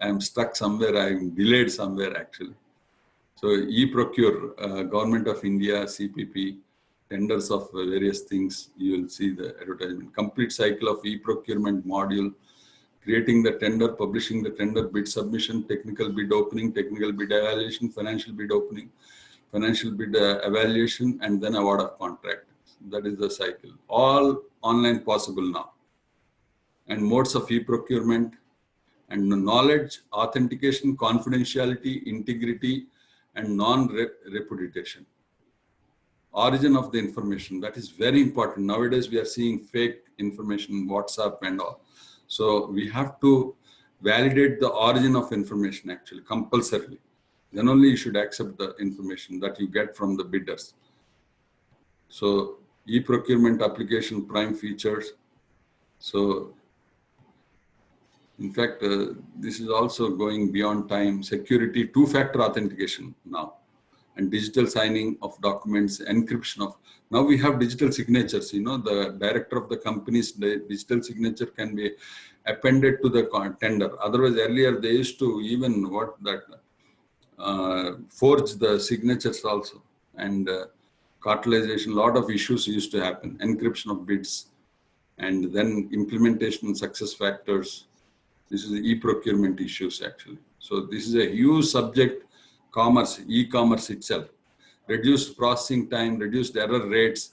I'm stuck somewhere, I'm delayed somewhere actually. So e-procure, Government of India, CPP, tenders of various things, you will see the advertisement. Complete cycle of e-procurement module, creating the tender, publishing the tender, bid submission, technical bid opening, technical bid evaluation, financial bid opening, financial bid evaluation, and then award of contract. That is the cycle. All online possible now. And modes of e-procurement, And knowledge, authentication, confidentiality, integrity, and non-repudiation. Origin of the information, that is very important. Nowadays, we are seeing fake information, WhatsApp and all. So we have to validate the origin of information actually, compulsorily. Then only you should accept the information that you get from the bidders. So e-procurement application prime features. So in fact, this is also going beyond time. Security, two-factor authentication now, and digital signing of documents, encryption of. Now we have digital signatures. You know, the director of the company's digital signature can be appended to the tender. Otherwise, earlier they used to even forge the signatures also, and cartelization. A lot of issues used to happen. Encryption of bids, and then implementation success factors. This is the e-procurement issues actually. So this is a huge subject, commerce, e-commerce itself. Reduced processing time, reduced error rates.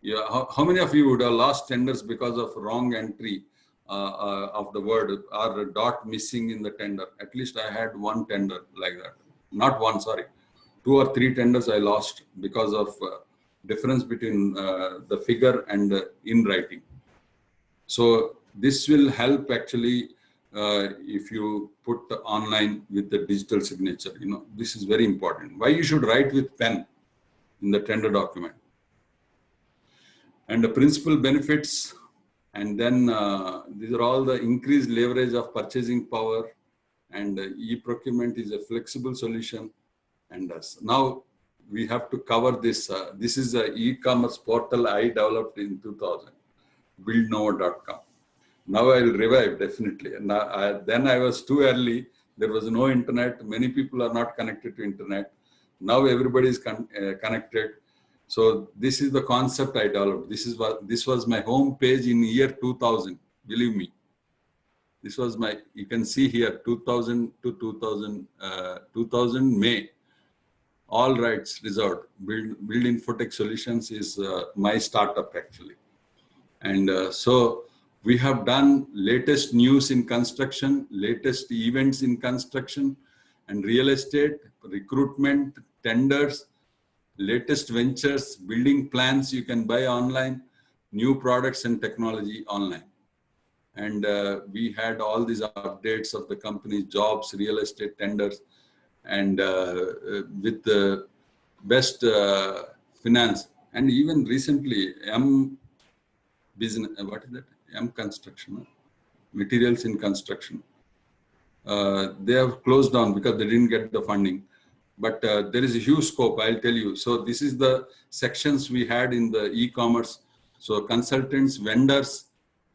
Yeah, how many of you would have lost tenders because of wrong entry of the word or a dot missing in the tender? At least I had one tender like that. Not one, sorry. 2 or 3 tenders I lost because of difference between the figure and in writing. So this will help actually if you put online with the digital signature. You know, this is very important. Why you should write with pen in the tender document. And the principal benefits, and then these are all the increased leverage of purchasing power, and e-procurement is a flexible solution. And now we have to cover this. This is an e-commerce portal I developed in 2000, buildnovo.com. Now I'll revive definitely. And then I was too early. There was no internet. Many people are not connected to internet. Now everybody is connected. So this is the concept I developed. This was my home page in year 2000. Believe me. This was my, you can see here, 2000 to 2000 May. All rights reserved. Build Infotech Solutions is my startup actually. And so we have done latest news in construction, latest events in construction and real estate, recruitment, tenders, latest ventures, building plans you can buy online, new products and technology online. And we had all these updates of the company's jobs, real estate tenders, and with the best finance. And even recently, M business, what is that? M construction, materials in construction. They have closed down because they didn't get the funding. But there is a huge scope, I'll tell you. So this is the sections we had in the e-commerce. So consultants, vendors,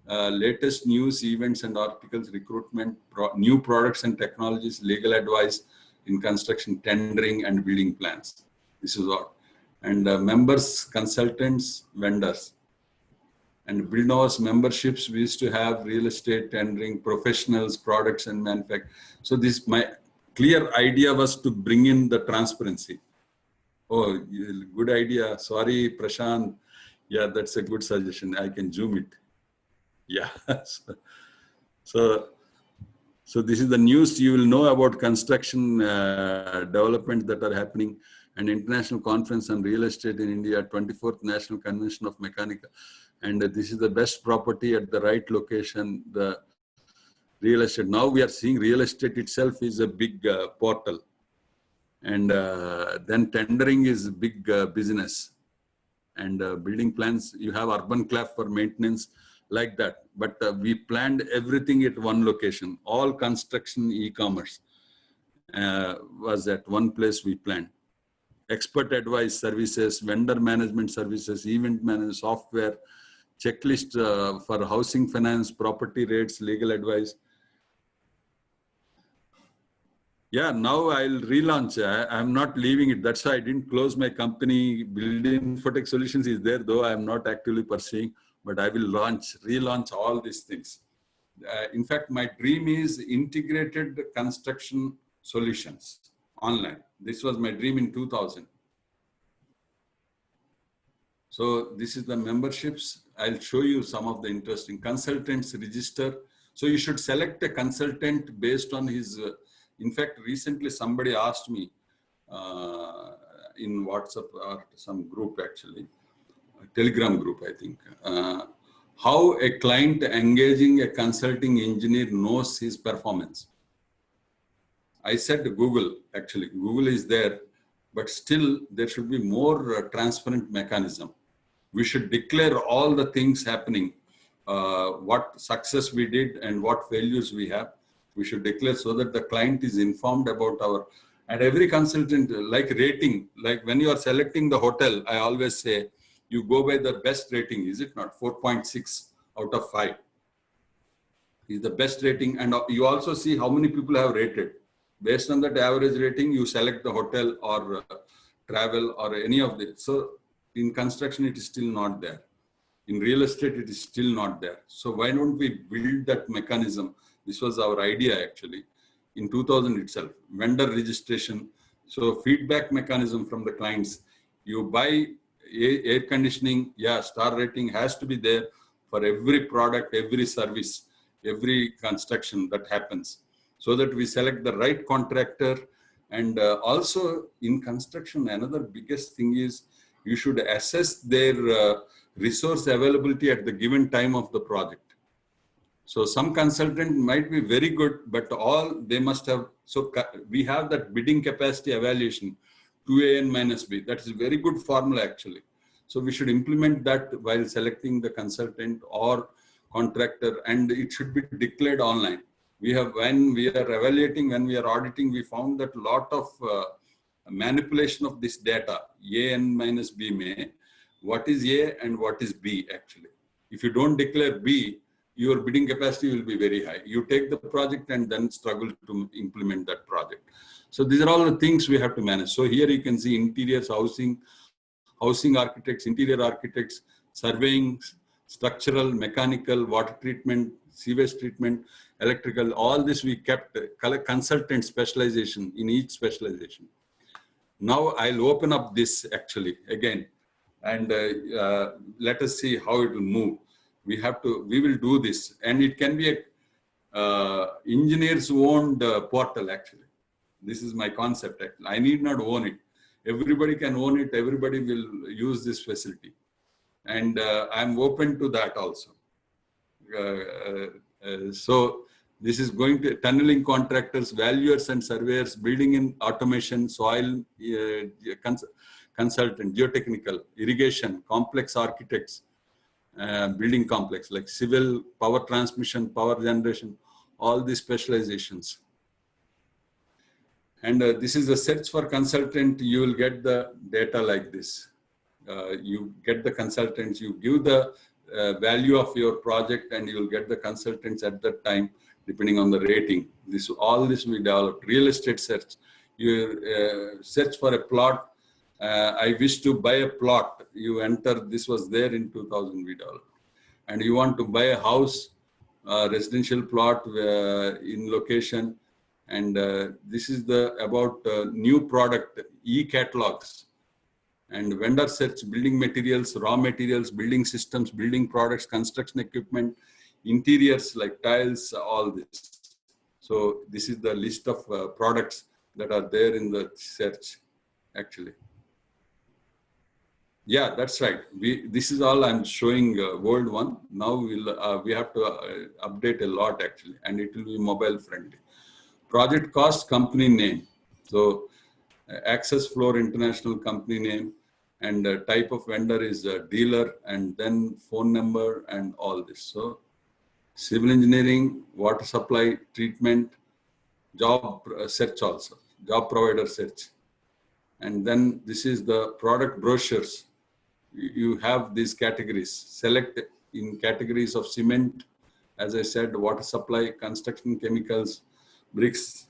latest news, events and articles, recruitment, new products and technologies, legal advice in construction, tendering and building plans. This is what. And members, consultants, vendors. And BuildNovo's memberships, we used to have real estate, tendering, professionals, products and manufacturing. So this, my clear idea was to bring in the transparency. Oh, good idea. Sorry, Prashant. Yeah, that's a good suggestion. I can zoom it. Yeah. So this is the news you will know about construction developments that are happening, and international conference on real estate in India, 24th National Convention of Mechanical. And this is the best property at the right location, the real estate. Now we are seeing real estate itself is a big portal. And then tendering is a big business. And building plans, you have urban clef for maintenance, like that. But we planned everything at one location. All construction e-commerce was at one place we planned. Expert advice services, vendor management services, event management software, checklist for housing finance, property rates, legal advice. Yeah, now I'll relaunch. I'm not leaving it. That's why I didn't close my company. Build Infotech Solutions is there, though I'm not actively pursuing, but I will relaunch all these things. In fact, my dream is integrated construction solutions online. This was my dream in 2000. So this is the memberships. I'll show you some of the interesting consultants register. So you should select a consultant based on his, in fact, recently somebody asked me in WhatsApp or some group actually, a Telegram group, I think, how a client engaging a consulting engineer knows his performance. I said Google, actually, Google is there, but still there should be more transparent mechanism. We should declare all the things happening, what success we did and what failures we have. We should declare so that the client is informed about our, and every consultant, like rating, like when you are selecting the hotel, I always say, you go by the best rating, is it not? 4.6 out of 5 is the best rating. And you also see how many people have rated. Based on that average rating, you select the hotel or travel or any of this. So in construction, it is still not there. In real estate, it is still not there. So why don't we build that mechanism? This was our idea actually in 2000 itself, vendor registration. So feedback mechanism from the clients. You buy air conditioning, yeah, star rating has to be there for every product, every service, every construction that happens, so that we select the right contractor. And also in construction, another biggest thing is you should assess their resource availability at the given time of the project. So some consultant might be very good, but all they must have, so we have that bidding capacity evaluation, 2AN minus B. That is a very good formula actually. So we should implement that while selecting the consultant or contractor, and it should be declared online. We have, when we are evaluating, when we are auditing, we found that a lot of manipulation of this data, AN minus B may, what is A and what is B actually. If you don't declare B, your bidding capacity will be very high. You take the project and then struggle to implement that project. So these are all the things we have to manage. So here you can see interiors, housing architects, interior architects, surveying, structural, mechanical, water treatment, sewage treatment, electrical, all this we kept consultant specialization in each specialization. Now I'll open up this actually again, and let us see how it will move. We will do this, and it can be a engineers owned portal actually. This is my concept. I need not own it. Everybody can own it. Everybody will use this facility. And I'm open to that also. So this is going to tunneling contractors, valuers and surveyors, building in automation, soil consultant, geotechnical, irrigation, complex architects, building complex like civil, power transmission, power generation, all these specializations. And this is a search for consultant. You will get the data like this. You get the consultants, you give the value of your project, and you will get the consultants at that time, depending on the rating. All this we developed. Real estate search. You search for a plot. I wish to buy a plot. You enter, this was there in 2000 we developed. And you want to buy a house, residential plot in location. And this is about new product, e-catalogs. And vendor search, building materials, raw materials, building systems, building products, construction equipment, interiors like tiles, all this. So this is the list of products that are there in the search actually. Yeah, that's right. This is all I'm showing world one. Now we have to update a lot actually, and it will be mobile friendly. Project cost, company name. So Access Floor International company name, and type of vendor is a dealer, and then phone number and all this. So civil engineering, water supply, treatment, job search also, job provider search. And then this is the product brochures. You have these categories. Select in categories of cement, as I said, water supply, construction chemicals, bricks,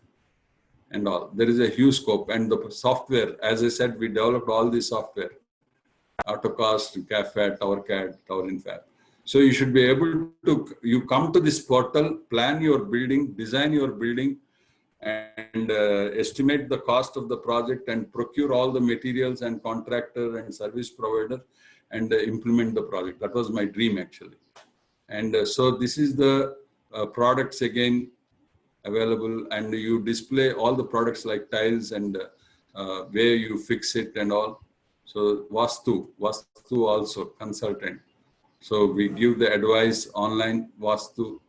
and all. There is a huge scope. And the software, as I said, we developed all this software. AutoCast, CAFAT, TowerCAD, TowerInfab. So you should be able to, you come to this portal, plan your building, design your building, and estimate the cost of the project, and procure all the materials and contractor and service provider, and implement the project. That was my dream actually. And so this is the products again available, and you display all the products like tiles and where you fix it and all. So Vastu also consultant. So we give the advice online, Vastu.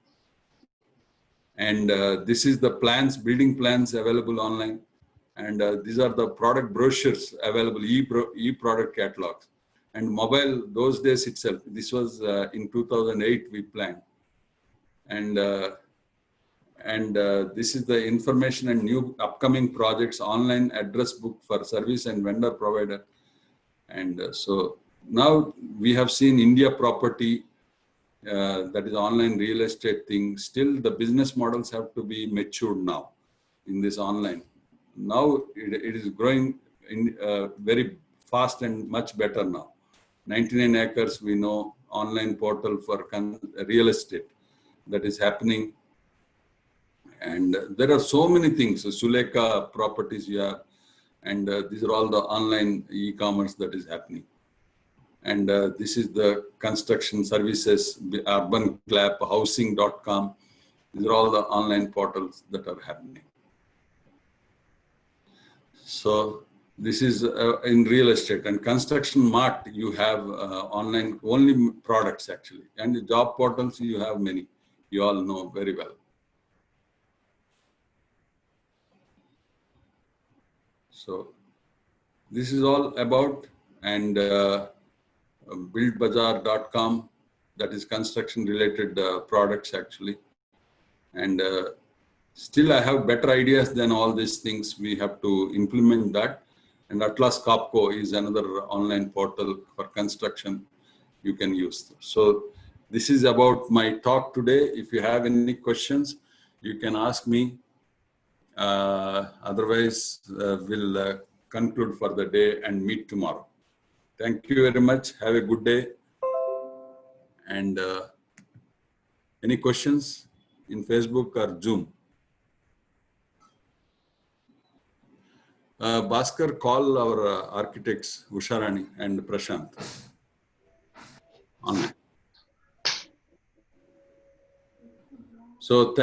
And this is the plans, building plans available online. And these are the product brochures available, e-product catalogs. And mobile, those days itself, this was in 2008 we planned. And this is the information and new upcoming projects, online address book for service and vendor provider. And so now we have seen India property, that is online real estate thing. Still the business models have to be matured now in this online. Now it is growing in very fast and much better now. 99 acres, we know, online portal for real estate that is happening. And there are so many things. So Sulekha properties you have, and these are all the online e-commerce that is happening. And this is the construction services, Urban Clap, housing.com. These are all the online portals that are happening. So this is in real estate. And Construction Mart, you have online only products actually. And the job portals, you have many. You all know very well. So this is all about, and buildbazaar.com, that is construction related products actually. And still I have better ideas than all these things. We have to implement that. And Atlas Copco is another online portal for construction you can use. So this is about my talk today. If you have any questions, you can ask me. Otherwise, we'll conclude for the day and meet tomorrow. Thank you very much. Have a good day. And any questions in Facebook or Zoom? Bhaskar, call our architects, Usharani and Prashant. Online. So